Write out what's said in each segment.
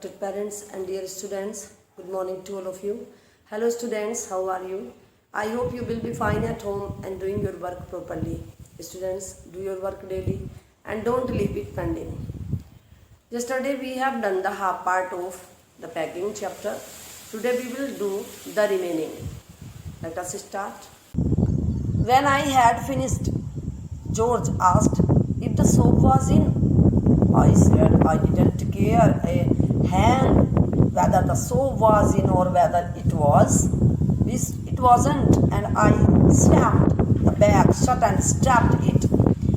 respected parents and dear students, good morning to all of you. Hello students, how are you? I hope you will be fine at home and doing your work properly. Students, do your work daily and don't leave it pending. Yesterday we have done the half part of the packing chapter. Today we will do the remaining. Let us start. When I had finished, George asked if the soap was in. I said I didn't care a hang whether the soap was in or whether it wasn't, and I snapped the bag shut and strapped it,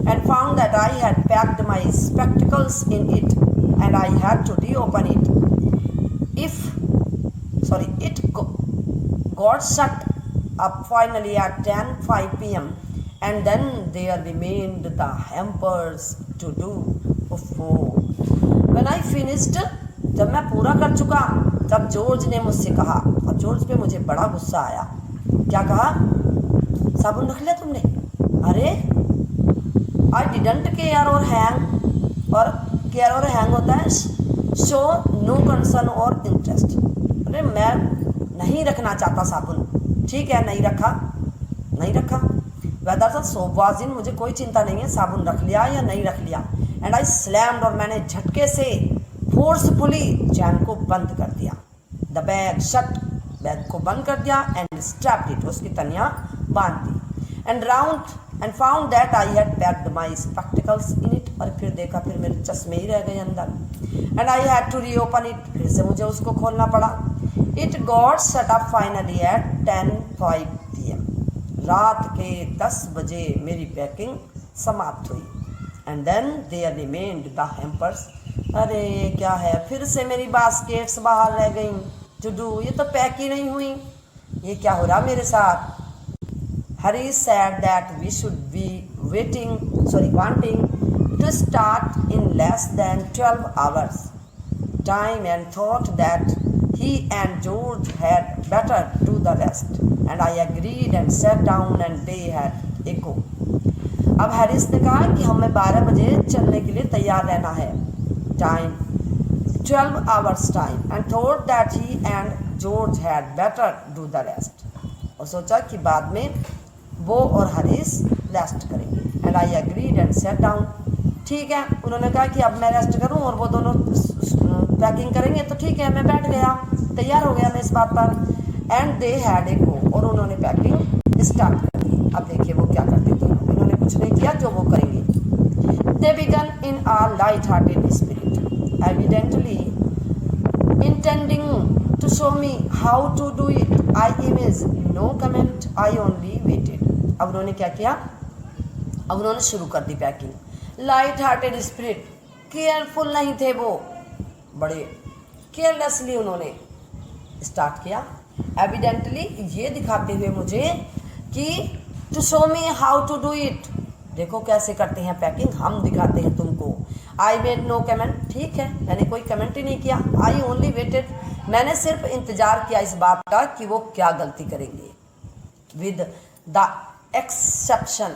and found that I had packed my spectacles in it, and I had to reopen it. It got shut up finally at 10:05 p.m. and then there remained the hampers to do. When I finished, जब मैं पूरा कर चुका तब George ने मुझसे कहा, और जॉर्ज पे मुझे बड़ा गुस्सा आया। क्या कहा? साबुन रख लिया तुमने? अरे आई डिडंट केयर और हैंग, और केयर और हैंग होता है शो नो कंसर्न और इंटरेस्ट। अरे मैं नहीं रखना चाहता साबुन, ठीक है नहीं रखा। Whether the soap was in, मुझे कोई चिंता नहीं है साबुन रख लिया या नहीं रख लिया। एंड आई स्लैम्ड, और मैंने झटके से फोर्सफुली चैन को बंद कर दिया। द बैग शट, बैग को बंद कर दिया। एंड स्ट्रैप्ड इट, उसकी तनिया बांध दी। And found that I had packed my spectacles in it, और फिर देखा फिर मेरे चश्मे ही रह गए अंदर। And I had to reopen it, फिर से मुझे उसको खोलना पड़ा। It got shut up finally at 10:05 PM। रात के 10 बजे मेरी पैकिंग समाप्त हुई। And then there remained the hampers. अरे क्या है, फिर से मेरी बास्केट्स बाहर रह गई टू डू। ये तो पैक ही नहीं हुई, ये क्या हो रहा मेरे साथ? हरी said that we should be wanting to start in less than 12 hours time, and thought that he and George had better do the rest, and I agreed and sat down and they had echo. अब Harris ने कहा कि हमें 12 बजे चलने के लिए तैयार रहना है, time 12 hours time, and thought that he and George had better do the rest, और सोचा कि बाद में वो और हैरिस रेस्ट करेंगे। And I agreed and sat down, ठीक है उन्होंने कहा कि अब मैं रेस्ट करूं और वो दोनों पैकिंग करेंगे, तो ठीक है मैं बैठ गया, तैयार हो गया मैं इस बात पर। एंड दे हैड ए गो, और उन्होंने पैकिंग स्टार्ट कर दी। अब देखिए वो क्या करते थे, इन्होंने कुछ नहीं किया जो वो करेंगे। They began in a light hearted spirit, evidently intending to show me how to do it. I imaged no comment, I only waited. अब उन्होंने क्या किया? अब उन्होंने शुरू कर दी packing. Light hearted spirit, careful नहीं थे वो, बड़े केयरलेसली उन्होंने स्टार्ट किया। एविडेंटली, ये दिखाते हुए मुझे कि to show me how to do it, देखो कैसे करते हैं पैकिंग, हम दिखाते हैं तुमको। आई मेड नो कमेंट, ठीक है मैंने कोई कमेंट ही नहीं किया। आई ओनली वेटेड, मैंने सिर्फ इंतजार किया इस बात का कि वो क्या गलती करेंगे। With the exception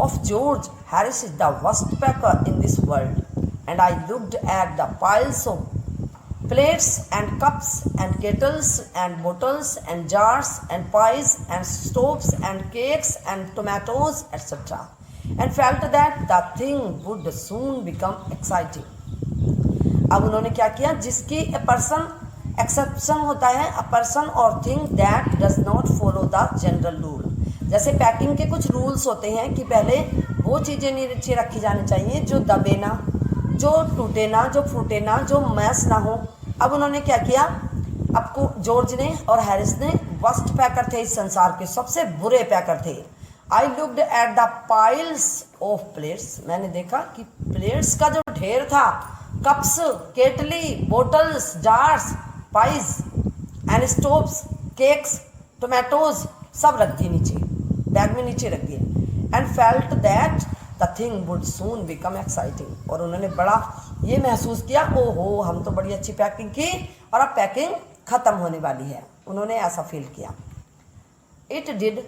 of George, Harris is the worst packer in this world, and I looked at the piles of plates and cups and kettles and bottles and jars and pies and stoves and cakes and tomatoes etc. and felt that the thing would soon become exciting. अब उन्होंने क्या किया? जिसकी a person exception होता है, a person or thing that does not follow the general rule. जैसे packing के कुछ रूल्स होते हैं कि पहले वो चीज़ें नीचे रखी जानी चाहिए जो दबे ना, जो टूटे ना, जो फूटे ना, जो मैस ना हो। अब उन्होंने क्या किया? आपको जॉर्ज ने और हैरिस ने वर्स्ट पैकर थे, इस संसार के सबसे बुरे पैकर थे। I looked at the piles of plates, मैंने देखा कि प्लेट्स का जो ढेर था, cups, kettle, bottles, jars, pies and stoves, cakes, tomatoes सब रख दिए नीचे, बैग में नीचे रख दिए। And felt that the thing would soon become exciting, और उन्होंने बड़ा ये महसूस किया, ओहो हम तो बड़ी अच्छी पैकिंग की और अब पैकिंग ख़त्म होने वाली है, उन्होंने ऐसा फील किया। इट डिड,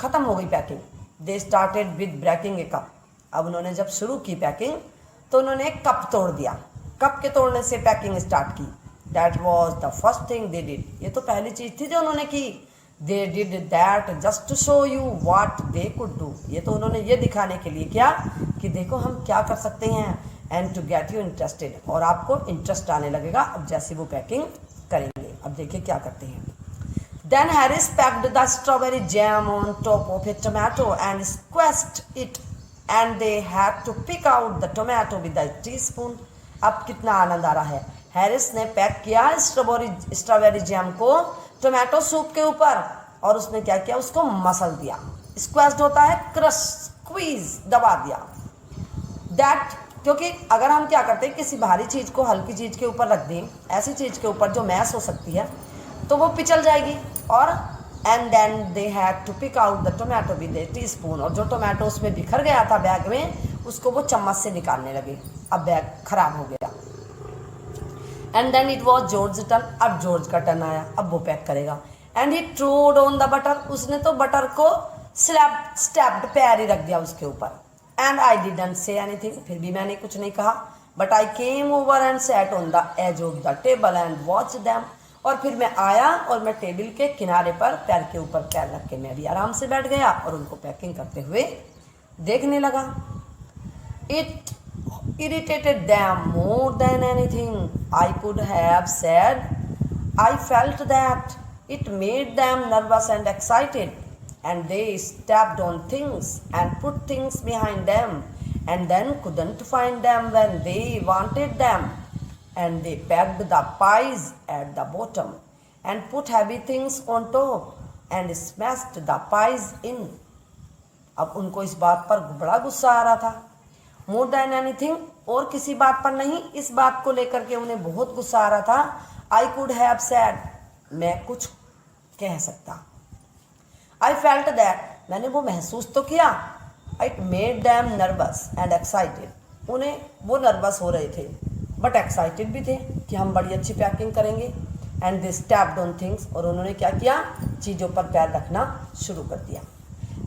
ख़त्म हो गई packing. They started with breaking a cup, अब उन्होंने जब शुरू की पैकिंग तो उन्होंने एक कप तोड़ दिया। कप के तोड़ने से पैकिंग स्टार्ट की। That was the first thing they did, ये तो पहली चीज थी जो उन्होंने की। They did that just to show you what they could do, ये तो उन्होंने ये दिखाने के लिए किया कि देखो हम क्या कर सकते हैं, and to get you interested, और आपको इंटरेस्ट आने लगेगा अब जैसे वो पैकिंग करेंगे। अब देखिए क्या करते हैं। Then Harris packed the strawberry jam on top of a tomato and squeezed it, and they had to pick out the tomato with a teaspoon. अब कितना आनंद आ रहा है। हैरिस ने पैक किया स्ट्रॉबेरी जैम को टोमेटो सूप के ऊपर, और उसने क्या किया, उसको मसल दिया। स्क्वेज्ड होता है क्रश, स्क्वीज, दबा दिया। दैट, क्योंकि अगर हम क्या करते हैं, किसी भारी चीज़ को हल्की चीज़ के ऊपर रख दें, ऐसी चीज़ के ऊपर जो मैश हो सकती है, तो वो पिचल जाएगी। और and then they had to pick out the tomato with a teaspoon, और जो टोमेटो उसमें बिखर गया था बैग में, उसको वो चम्मच से निकालने लगे। अब बैग खराब हो गया। And then it was George turn, अब जॉर्ज का टर्न आया, अब वो पैक करेगा। And he trod on the butter, उसने तो बटर को स्टैप्ड पैर ही रख दिया उसके ऊपर। And I didn't say anything, फिर भी मैंने कुछ नहीं कहा। But I came over and sat on the edge of the table and watch them, और फिर मैं आया और मैं टेबल के किनारे पर पैर के ऊपर पैर रख के मैं भी आराम से बैठ गया और उनको पैकिंग करते हुए देखने लगा। It irritated them more than anything I could have said. I felt that it made them nervous and excited, and they stepped on things and put things behind them, and then couldn't find them when they wanted them, and they packed the pies at the bottom and put heavy things on top and smashed the pies in. अब उनको इस बात पर बड़ा गुस्सा आ रहा था। More than anything, और किसी बात पर नहीं, इस बात को लेकर के उन्हें बहुत गुस्सा आ रहा था। आई कुड हैव सेड, मैं कुछ कह सकता। आई फेल्ट दैट, मैंने वो महसूस तो किया। It made them nervous and excited, उन्हें वो नर्वस हो रहे थे बट एक्साइटेड भी थे कि हम बड़ी अच्छी पैकिंग करेंगे। And they stabbed on things, और उन्होंने क्या किया, चीज़ों पर पैर रखना शुरू कर दिया।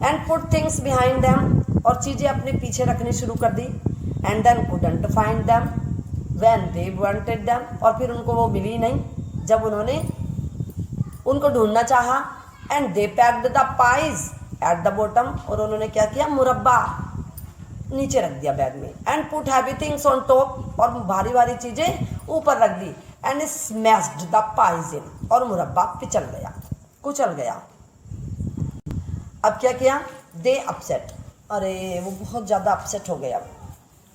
And put things behind them, और चीज़ें अपने पीछे रखनी शुरू कर दी। And then couldn't find them when they wanted them, और फिर उनको वो मिली नहीं जब उन्होंने उनको ढूंढना चाहा। And they packed the pies at the bottom, और उन्होंने क्या किया, मुरब्बा नीचे रख दिया बैग में। And put heavy things on top, और भारी भारी चीज़ें ऊपर रख दी। एंड स्मैश्ड द पाइज इन, और मुरब्बा पिचल गया, कुचल गया। अब क्या किया, दे अपसेट, अरे वो बहुत ज़्यादा अपसेट हो गया।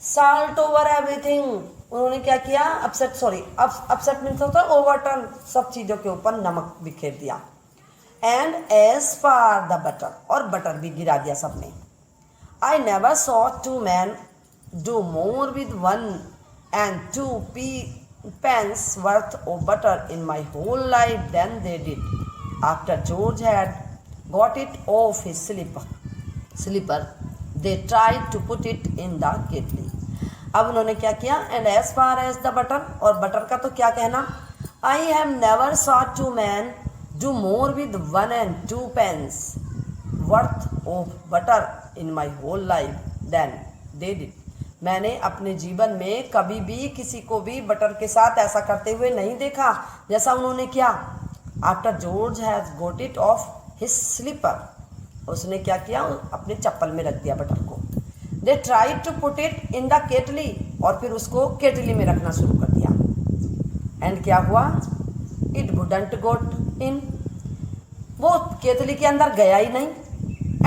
साल्ट ओवर एवरीथिंग, उन्होंने क्या किया, अपसेट मीन्स होता है ओवरटर्न, सब चीज़ों के ऊपर नमक बिखेर दिया। And as far the butter, और बटर भी गिरा दिया सब में। I never saw two man do more with 1 and 2 pence worth of butter in my whole life than they did. After George had got it off his slipper, they tried to put it in the kettle. अब उन्होंने क्या किया, and as far as the butter, और butter का तो क्या कहना। I have never saw two man do more with 1 and 2 pence worth of butter in my whole life than they did, मैंने अपने जीवन में कभी भी किसी को भी बटर के साथ ऐसा करते हुए नहीं देखा जैसा उन्होंने किया। After George has got it off his slipper, उसने क्या किया, अपने चप्पल में रख दिया बटर को। They try to put it in the kettle, और फिर उसको केटली में रखना शुरू कर दिया। एंड क्या हुआ, इट वुडंट गोट इन, वो केतली के अंदर गया ही नहीं।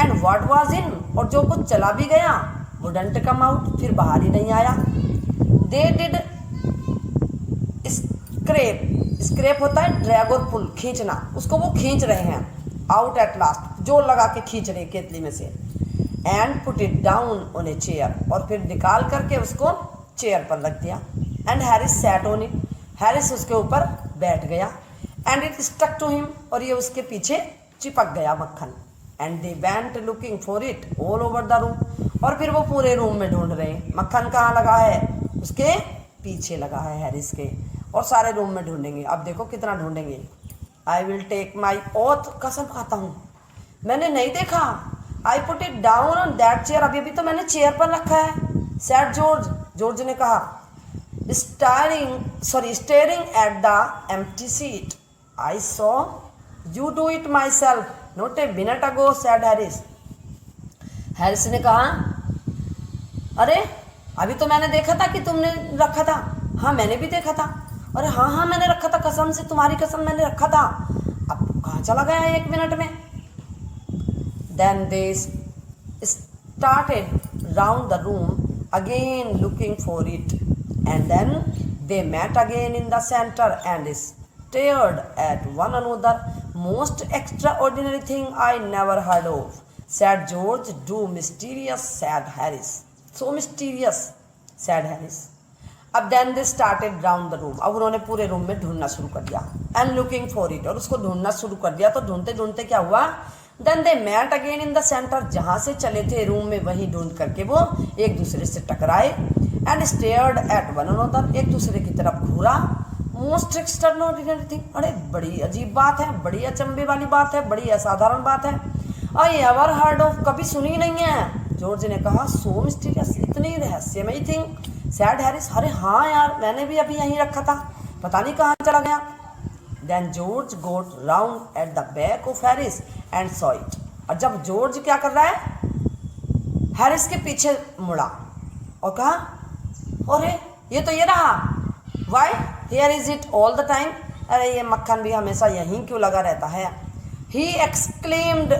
एंड व्हाट वाज इन, और जो कुछ चला भी गया, वुडंट कम आउट, फिर बाहर ही नहीं आया। दे डिड स्क्रैप, स्क्रैप होता है ड्रैग और पुल, खींचना, उसको वो खींच रहे हैं आउट एट लास्ट, जोर लगा के खींच रहे केतली में से। And put it down on a chair, और फिर निकाल करके उसको चेयर पर रख दिया। And Harris sat on it, Harris उसके ऊपर बैठ गया। And it stuck to him, और ये उसके पीछे चिपक गया मक्खन। And they went looking for it all over the room, और फिर वो पूरे रूम में ढूंढ रहे हैं। मक्खन कहाँ लगा है, उसके पीछे लगा है हैरिस के, और सारे रूम में ढूंढेंगे। अब देखो कितना ढूंढेंगे। I will take my oath, कसम खाता हूँ मैंने नहीं देखा। I put it down on that chair, अभी भी तो मैंने चेयर पर रखा है। सैड जॉर्ज, जॉर्ज ने कहा। staring at the empty seat. I saw you do it myself not a minute ago, said Harris. Harris ने कहा, अरे अभी तो मैंने देखा था कि तुमने रखा था. हाँ मैंने भी देखा था. अरे हाँ हाँ मैंने रखा था, कसम से तुम्हारी कसम मैंने रखा था. अब कहाँ चला गया 1 मिनट में? Then they started round the room again looking for it, and then they met again in the center and stared at one another. Most extraordinary thing I never heard of, said George. Do mysterious, said Harris. So mysterious, said Harris. अब then they started round the room. अब उन्होंने पूरे room में ढूंढना शुरू कर दिया. And looking for it, और उसको ढूंढना शुरू कर दिया. तो ढूंढते ढूंढते क्या हुआ? Then they met again in the center. जहाँ से चले थे रूम में वहीं ढूंढ करके वो एक दूसरे से टकराए. And stared at one another, एक दूसरे की तरफ घूरा. Most extraordinary thing, अरे बड़ी अजीब बात है, बड़ी अचंभे वाली बात है, बड़ी असाधारण बात है. I ever heard of, कभी सुनी नहीं है. जॉर्ज ने कहा. So mysterious, इतनी रहस्यमयी थिंग, said Harris. अरे हाँ यार मैंने भी अभी यहीं रखा था, पता नहीं कहाँ चला गया. Then George got round at the back of Harris and saw it. और जब जॉर्ज क्या कर रहा है, हैरिस के पीछे मुड़ा और कहा, अरे ये तो ये रहा. Why? Here is it all the time. अरे ये मक्खन भी हमेशा यहीं क्यों लगा रहता है. He exclaimed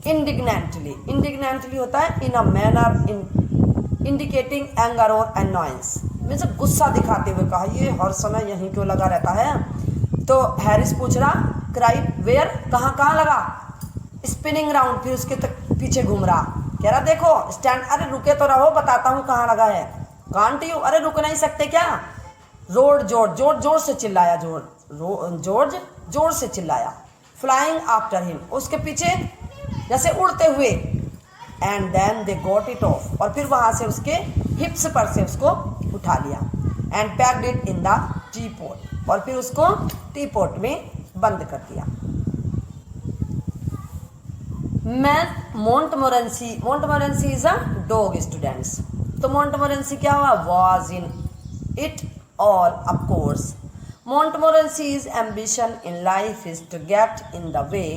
indignantly. Indignantly होता है in a manner indicating anger or annoyance. Means गुस्सा दिखाते हुए कहा, ये हर समय यहीं क्यों लगा रहता है. तो हैरिस पूछ रहा, क्राइड वेयर, कहाँ कहाँ लगा. स्पिनिंग राउंड, फिर उसके पीछे घूम रहा. कह रहा देखो स्टैंड, अरे रुके तो रहो बताता हूँ कहाँ लगा है. कांट यू, अरे रुक नहीं सकते क्या. रोड जॉर्ज, जॉर्ज जोर से चिल्लाया. जॉर्ज जोर से चिल्लाया. फ्लाइंग आफ्टर हिम, उसके पीछे जैसे उड़ते हुए. And then they got it off, और फिर वहाँ से उसके हिप्स पर से उसको उठा लिया. And packed it in the T pot, और फिर उसको टी पॉट में बंद कर दिया. मोंटमोरेंसी इज अ डॉग स्टूडेंट्स. तो मोंटमोरेंसी क्या हुआ, was in it all, of course. Montmorency's ambition in life is to get in the way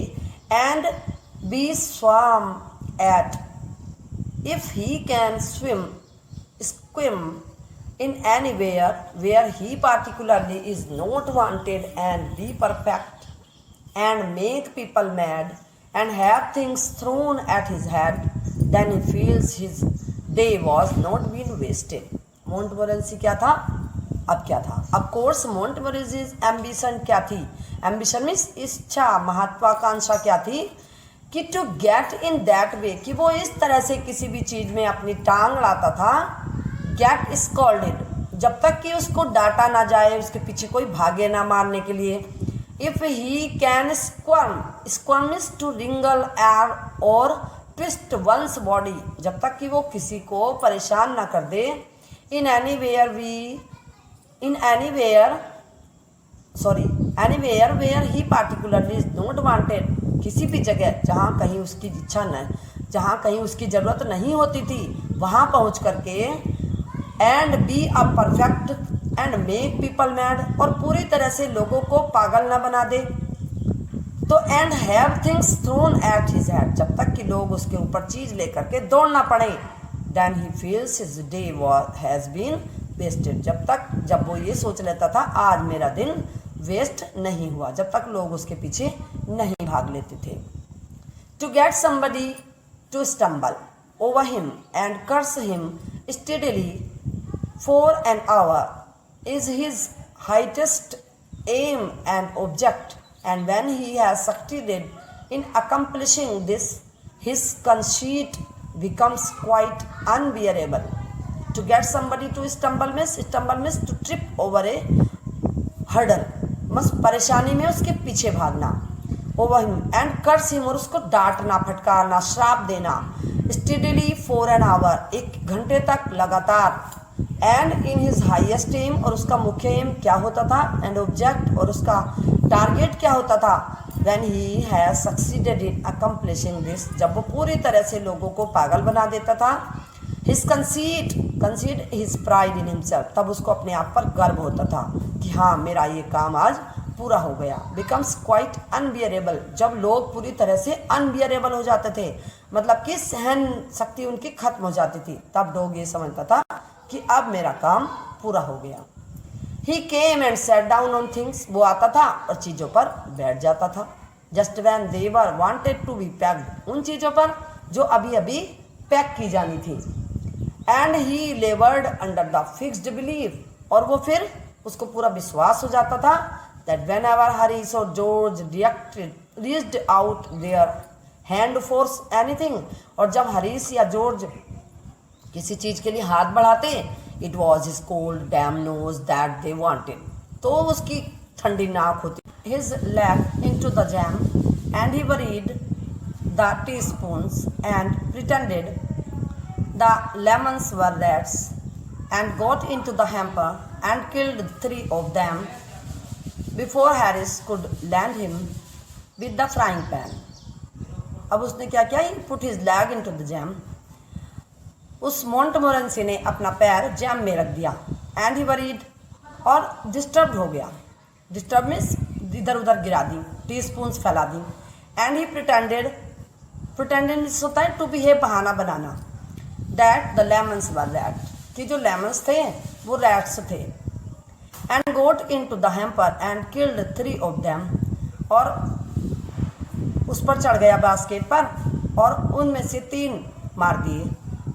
and be swum at. If he can swim in anywhere where he particularly is not wanted and be perfect and make people mad and have things thrown at his head, then he feels his day was not been wasted. Montmorency क्या था, अब क्या था. Of course मोंटमोरेंसीज ambition क्या थी. Ambition means इच्छा, महत्वाकांक्षा क्या थी, कि to get in that way, कि वो इस तरह से किसी भी चीज़ में अपनी टांग लाता था. गेट स्कॉल्डेड, जब तक कि उसको डांटा ना जाए, उसके पीछे कोई भागे ना मारने के लिए. If he can squirm means to wriggle air और ट्विस्ट वंस बॉडी, जब तक कि वो किसी को परेशान ना कर दे. इन anywhere where he particularly is not wanted, किसी भी जगह जहाँ कहीं उसकी इच्छा न, जहाँ कहीं उसकी ज़रूरत नहीं होती थी, वहाँ पहुँच करके. And be a perfect and make people mad, और पूरी तरह से लोगों को पागल ना बना दे. तो and have things thrown at his head, जब तक कि लोग उसके ऊपर चीज़ लेकर के दौड़ना पड़े. Then he feels his day has been wasted, जब वो ये सोच लेता था आज मेरा दिन वेस्ट नहीं हुआ, जब तक लोग उसके पीछे नहीं भाग लेते थे. To get somebody to stumble over him and curse him steadily for an hour is his highest aim and object, and when he has succeeded in accomplishing this his conceit becomes quite unbearable. To get somebody to stumble means to trip over a hurdle, बस परेशानी में उसके पीछे भागना. over him and curse him, और उसको डांटना, फटकारना, श्राप देना. steadily for an hour, 1 घंटे तक लगातार. and in his highest aim, और उसका मुख्य एम क्या होता था, and object, और उसका टारगेट क्या होता था. when he has succeeded in accomplishing this, जब वो पूरी तरह से लोगों को पागल बना देता था. His कंसीड his pride in himself, तब उसको अपने आप पर गर्व होता था कि हाँ मेरा ये काम आज पूरा हो गया। बिकम्स क्वाइट अनबियरेबल, जब लोग पूरी तरह से अनबियरेबल हो जाते थे, मतलब कि सहन शक्ति उनकी खत्म हो जाती थी, तब डॉग ये समझता था कि अब मेरा काम पूरा हो गया। He came and sat down on things, वो आता था और चीज़ों पर बैठ जाता था। Just when they were wanted to be packed, उन चीज़ों पर जो अभी अभी पैक की जानी थी। And he levered under the fixed belief, और वो फिर उसको पूरा विश्वास हो जाता था दैट वेन एवर हरीश और George reached out their hand force anything, और जब हरीश या जॉर्ज किसी चीज़ के लिए हाथ बढ़ाते, it was his cold damn nose that they wanted, तो उसकी ठंडी नाक होती। His leg in to the jam and he buried the teaspoons and pretended the lemons were rats and got into the hamper and killed 3 of them before Harris could land him with the frying pan. अब उसने क्या किया? He put his leg into the jam. उस मोंटमोरेंसी ने अपना पैर jam में रख दिया। एंड ही वरीड, और डिस्टर्ब हो गया। डिस्टर्ब मीन्स इधर उधर गिरा दी, टी स्पून्स फैला दी। एंड ही प्रिटेंडेड होता है टू बिहेव, बहाना बनाना। That the lemons were rat, कि जो लेमन्स थे वो रैट्स थे। And got in to the hamper and killed 3 of them, और उस पर चढ़ गया बास्केट पर और उनमें से 3 मार दिए।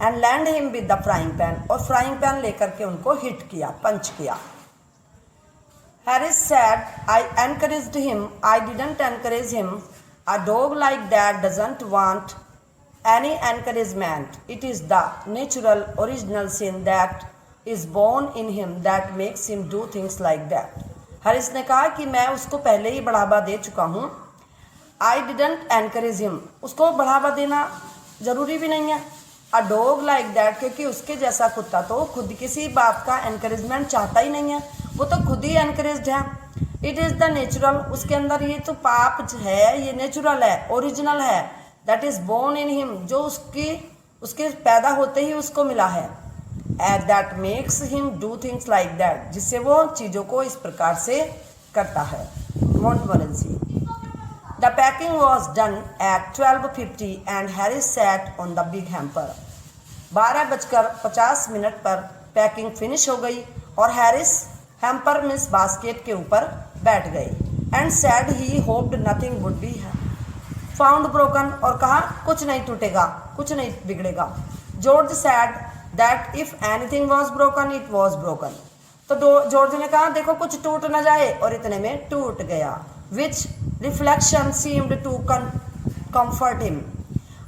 And land him with the frying pan, और फ्राइंग पैन लेकर के उनको हिट किया, पंच किया। Harris sad, I encouraged him, I didn't encourage him, a dog like that doesn't want any encouragement. It is the natural original sin that is born in him that makes him do things like that. Haris ने कहा कि मैं उसको पहले ही बढ़ावा दे चुका हूँ। I didn't encourage him, उसको बढ़ावा देना ज़रूरी भी नहीं है। A dog like that, क्योंकि उसके जैसा कुत्ता तो खुद किसी बात का encouragement चाहता ही नहीं है, वो तो खुद ही encouraged है। It is the natural, उसके अंदर ये तो पाप है, ये नेचुरल है, ओरिजिनल है। That is born in him, जो उसके पैदा होते ही उसको मिला है। At that makes him do things like that, जिससे वो चीज़ों को इस प्रकार से करता है। Montmorency. The packing was done at 12:50 and Harris sat on the big hamper. 12:50 पर पैकिंग फिनिश हो गई और हैरिस हैम्पर मिस बास्केट के ऊपर बैठ गई। And sad he hoped nothing would be found broken, और कहा कुछ नहीं टूटेगा, कुछ नहीं बिगड़ेगा। George sad that if anything was broken it was broken, तो जॉर्ज ने कहा देखो कुछ टूट न जाए, और इतने में टूट गया। Which reflection seemed to comfort him,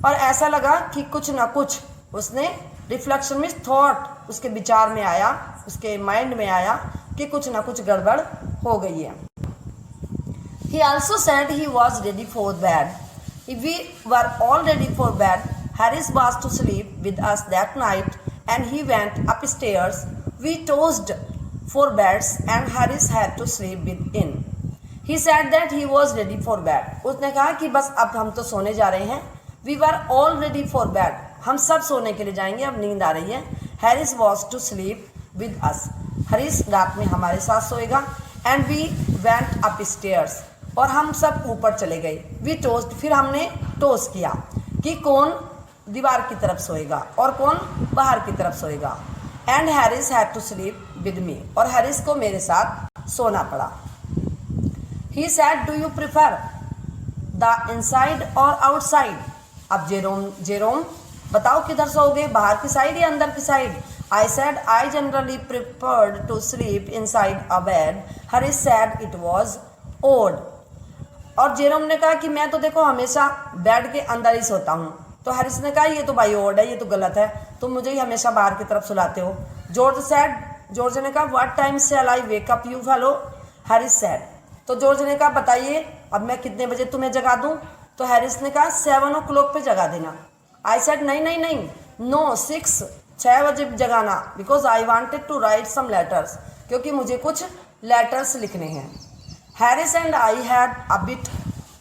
और ऐसा लगा कि कुछ ना कुछ उसने, रिफ्लेक्शन मीन्स थॉट, उसके विचार में आया, उसके माइंड में आया कि कुछ ना कुछ गड़बड़ हो गई है। He also said he was ready for bed. We were all ready for bed. Harris was to sleep with us that night and he went upstairs. We tossed 4 beds and Harris had to sleep within. He said that he was ready for bed. उसने कहा कि बस अब हम तो सोने जा रहे हैं। We were all ready for bed. हम सब सोने के लिए जाएंगे, अब नींद आ रही है। Harris was to sleep with us. Harish रात में हमारे साथ सोएगा। And we went upstairs. और हम सब ऊपर चले गए। वी टोस्ट, फिर हमने टोस्ट किया कि कौन दीवार की तरफ सोएगा और कौन बाहर की तरफ सोएगा। And Harris had to sleep with me, और हैरिस को मेरे साथ सोना पड़ा। He said do you prefer the inside or outside. अब जेरोम बताओ किधर सोओगे, बाहर की साइड या अंदर की side. I said I generally preferred to sleep inside a bed. Harris said it was odd, और जेरोम ने कहा कि मैं तो देखो हमेशा बेड के अंदर ही सोता हूँ। तो हैरिस ने कहा ये तो भाई ओड है, ये तो गलत है, तुम मुझे ही हमेशा बाहर की तरफ सुलाते हो। जॉर्ज ने कहा what time shall I wake up you fellow. Harris said, तो जॉर्ज ने कहा बताइए अब मैं कितने बजे तुम्हें जगा दूँ। तो हैरिस ने कहा 7 o'clock पे जगा देना। आई सेड नहीं, नो 6 बजे जगाना, because I wanted to write some letters, क्योंकि मुझे कुछ लेटर्स लिखने हैं। Harris and I had a bit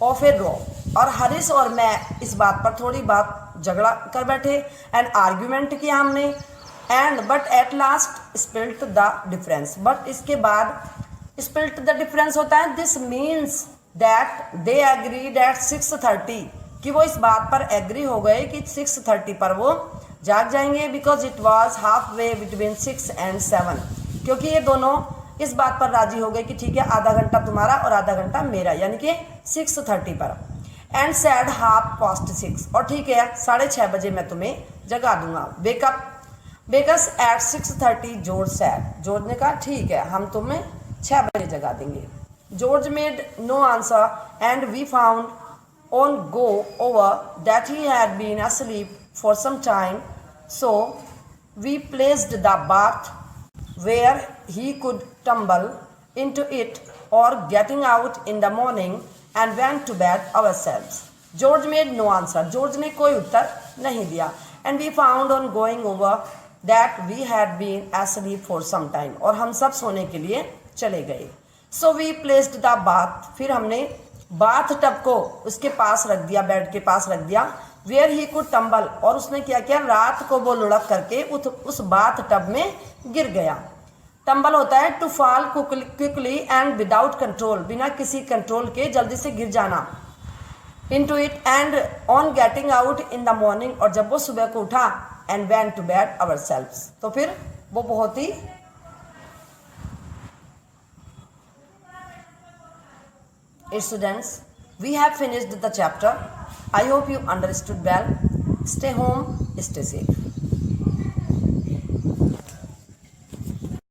of a draw, और हरीश और मैं इस बात पर थोड़ी बात झगड़ा कर बैठे एंड आर्ग्यूमेंट किया हमने and but at last split the difference. But इसके बाद स्पिल्ट द डिफरेंस होता है, this means that they agreed at 6:30 कि वो इस बात पर एग्री हो गए कि 6:30 पर वो जाग जाएंगे, because it was half way between 6 and 7, क्योंकि ये दोनों इस बात पर राजी हो गए कि ठीक है आधा घंटा तुम्हारा और आधा घंटा मेरा, यानी कि 6:30 पर। एंड सैड 6:30, और ठीक है 6:30 बजे मैं तुम्हें जगा दूंगा। Wake up because at 6:30 George said, George ने कहा ठीक है हम तुम्हें 6 बजे जगा देंगे। George made no answer and we found on go over that he had been asleep for some time, so we placed the bath where he could tumble into it or getting out in the morning and went to bed ourselves. George made no answer. George ने कोई उत्तर नहीं दिया. And we found on going over that we had been asleep for some time. और हम सब सोने के लिए चले गए. So we placed the bath. फिर हमने बाथ टब को उसके पास रख दिया, बेड के पास रख दिया. वेयर ही कुड टम्बल, और उसने क्या किया, रात को वो लुढ़क करके उस बाथ टब में गिर गया. टम्बल होता है to fall quickly and without control, बिना किसी कंट्रोल के जल्दी से गिर जाना. Into it and on getting out in the morning, और जब वो सुबह को उठा and went to bed ourselves, तो फिर वो बहुत ही students, we have finished the chapter. I hope you understood well. Stay home, stay safe.